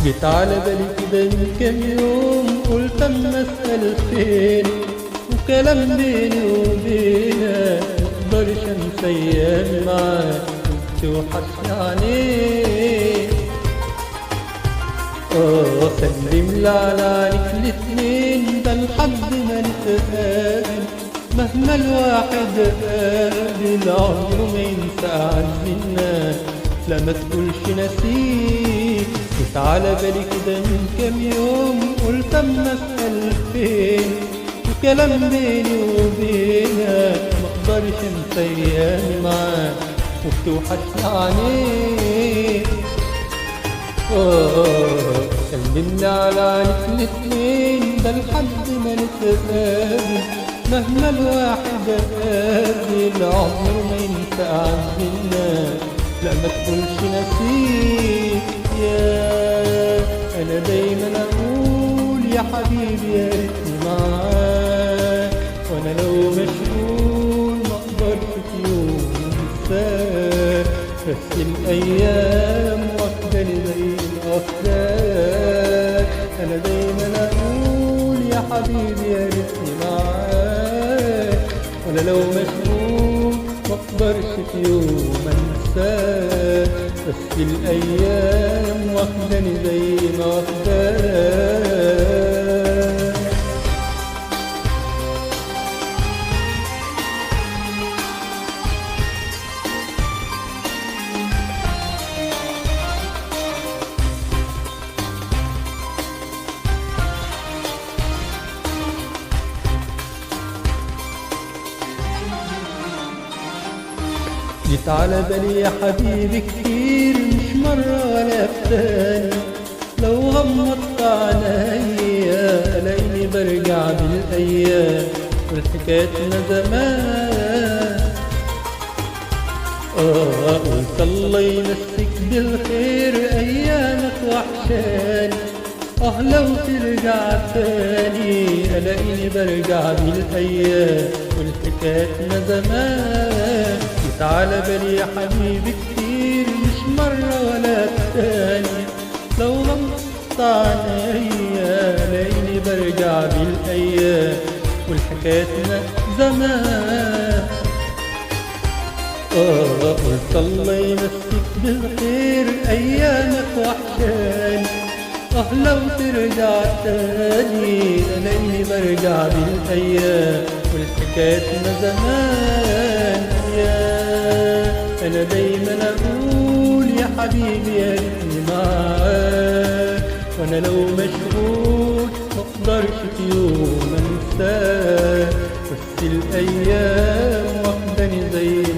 جيت على بالي كده من كام يوم، قلت اما اسأل فين، وكلام بيني وبينك مقدرش انسى ايامي معاك، كنت وحشني عليك. سلم لي على عينيك الاتنين، ده لحد ما نتقابل، مهما الواحد قابل عمره ما ينسى عزنا، لا ما تقولش نسيك. جيت على بالي كده من كام يوم، قلت اما اسأل فين، وكلام بيني وبينك مقدرش انسى ايامي معاك، وبتوحشني عليك. كلمني على عينيك الاتنين، ده لحد ما نتقابل، مهما الواحد قابل عمره ما ينسى عزنا، لا ما تقولش نسيك. انا دايما اقول يا حبيبي يا ريتني معاك، وانا لو مشغول ما اقدرش في يوم انساك، بس الايام واخداني زي الاخدان. انا دايما اقول يا حبيبي يا ريتني معاك، وانا لو مشغول ما اقدرش في يوم انساك، بس الايام واخداني زي ما واخداك. جيت على بالي يا حبيبي كتير، مش مرة ولا بتاني، لو غمضت عينيا الاقيني برجع بالايام والحكايتنا زمان. قلت الله يمسك بالخير، ايامك وحشاني، لو ترجع تاني الاقيني برجع بالايام والحكايتنا زمان. جيت على بالي يا حبيبي كتير، مش مرة ولا التانية، لو غمضت عينيا الاقيني برجع بالايام والحكايتنا زمان. قلت الله يمسك بالخير، ايامك وحشاني، لو ترجع تاني الاقيني برجع بالايام والحكايتنا زمان. انا دايما اقول يا حبيبي يا ريتني معاك، وانا لو مشغول مقدرش في يوم انساك، بس الايام واخداني زي